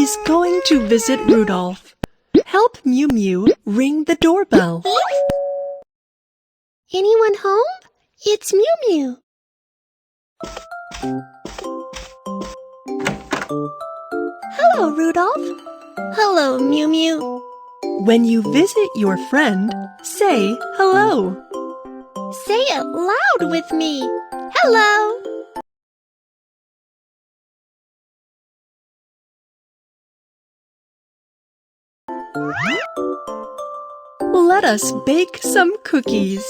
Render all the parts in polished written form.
He's going to visit Rudolph. Help Mew Mew ring the doorbell. Anyone home? It's Mew Mew. Hello, Rudolph. Hello, Mew Mew. When you visit your friend, say hello. Say it loud with me. Hello. Let us bake some cookies.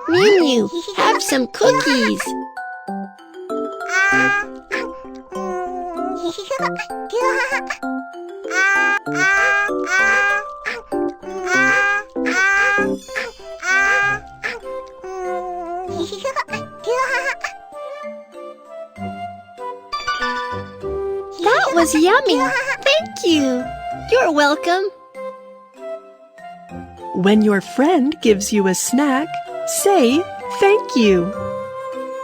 Mew Mew, have some cookies. That was yummy. Thank you. You're welcome. When your friend gives you a snack, say thank you.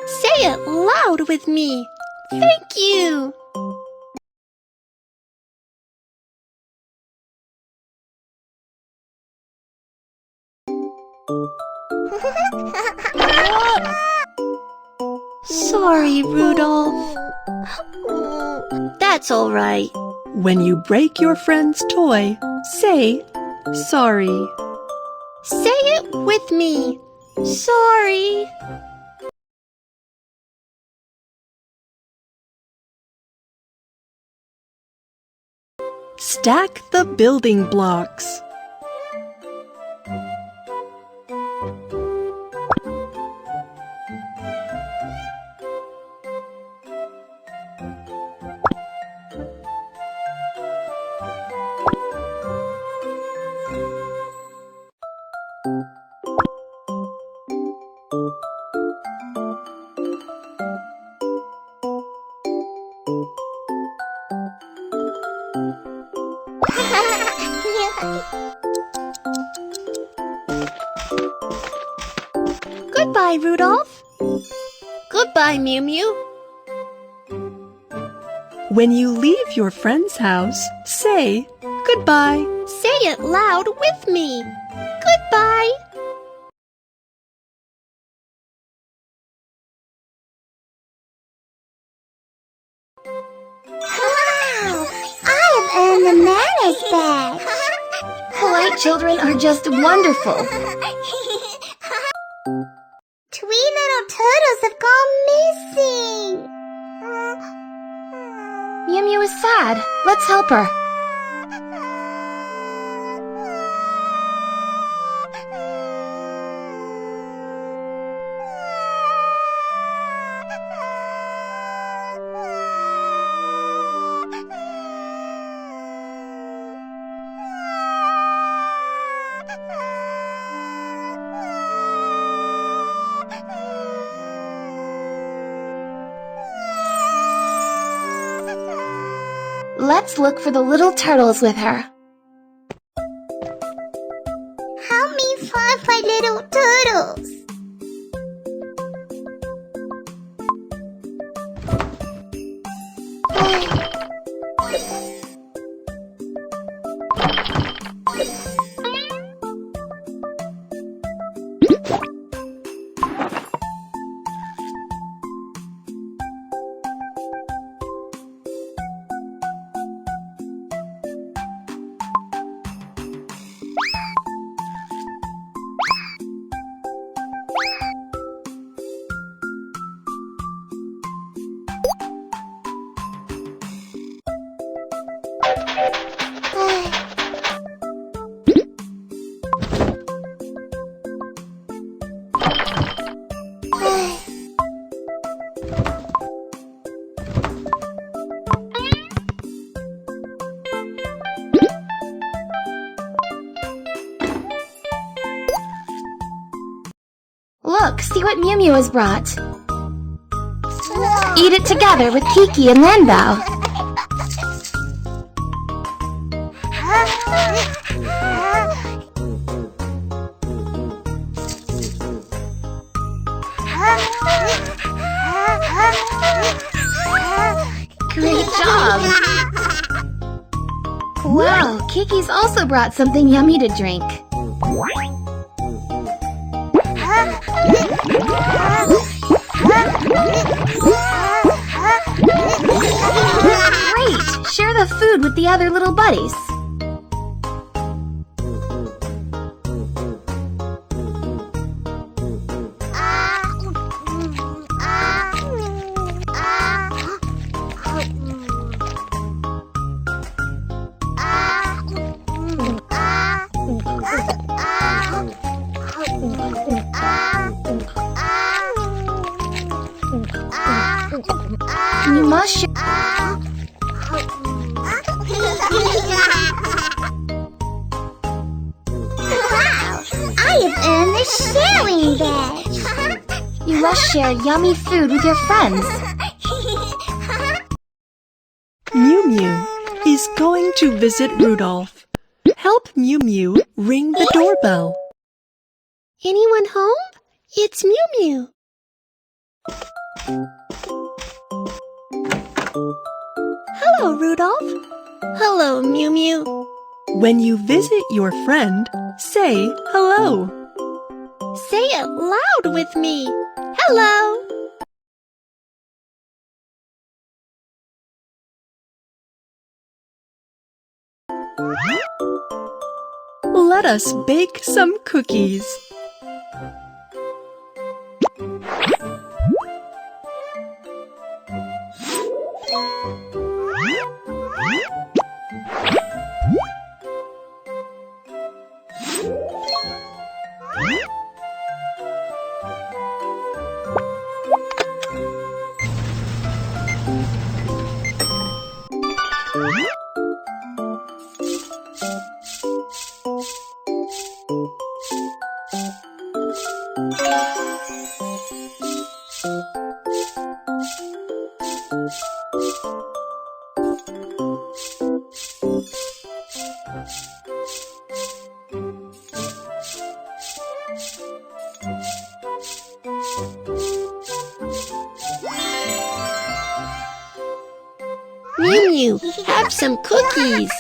Say it loud with me. Thank you. Sorry, Rudolph. That's all right. When you break your friend's toy, say sorry. Say it with me. Sorry. Stack the building blocks. Goodbye, Rudolph. Goodbye, Mew Mew. When you leave your friend's house, say goodbye. Say it loud with me. Goodbye. Wow! I have earned the manners badge. Polite children are just wonderful. Three little turtles have gone missing. Mew Mew is sad. Let's help her. Let's look for the little turtles with her. Help me find my little turtles. Look, see what Mew Mew has brought. Eat it together with Kiki and Lanbao. Great job! Wow, Kiki's also brought something yummy to drink. Great! Share the food with the other little buddies. You must share. I have earned the sharing badge. You must share yummy food with your friends. Mew Mew is going to visit Rudolph. Help Mew Mew ring the doorbell. Anyone home? It's Mew Mew. Hello, Rudolph. Hello, Mew Mew. When you visit your friend, say hello. Say it loud with me. Hello. Let us bake some cookies. Mew Mew, have some cookies.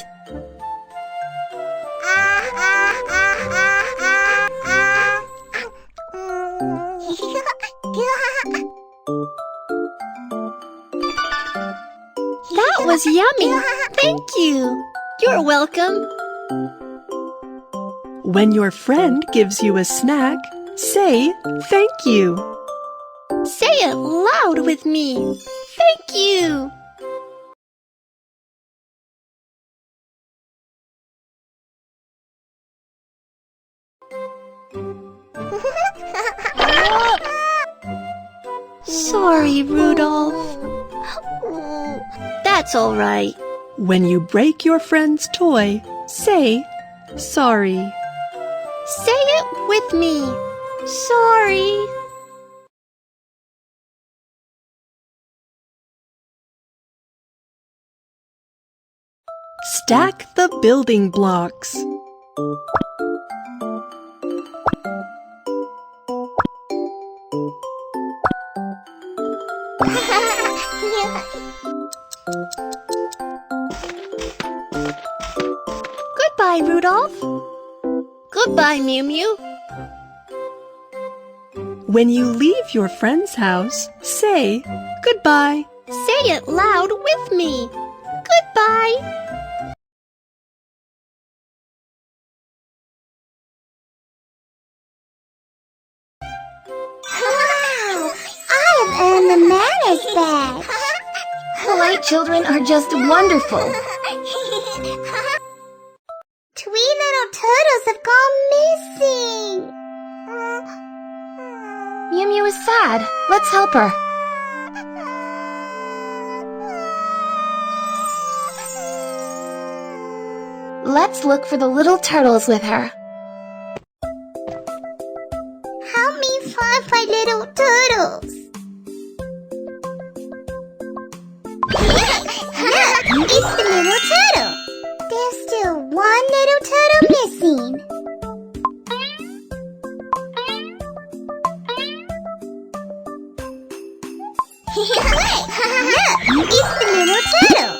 That was yummy. Thank you. You're welcome. When your friend gives you a snack, say thank you. Say it loud with me. Thank you. Sorry, Rudolph. That's all right. When you break your friend's toy, say sorry. Say it with me. Sorry. Stack the building blocks. Goodbye, Rudolph. Goodbye, Mew Mew. When you leave your friend's house, say goodbye. Say it loud with me. Goodbye. Wow! I have earned the manners badge. Polite children are just wonderful. Three little turtles have gone missing. Mew Mew is sad. Let's help her. Let's look for the little turtles with her. Help me five little turtles. Look, it's the little turtle. There's still one little turtle missing. Look, it's the little turtle.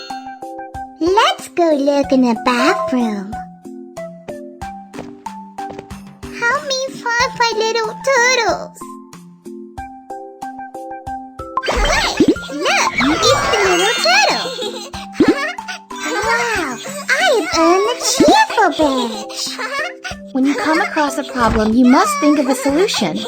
Let's go look in the bathroom. Help me find my little turtles. Look, it's the little turtle. Wow, I've earned the cheerful badge. When you come across a problem, you must think of a solution.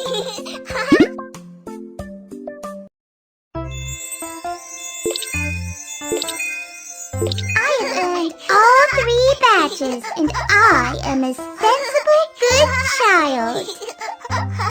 I have earned all 3 badges, and I am a sensible, good child.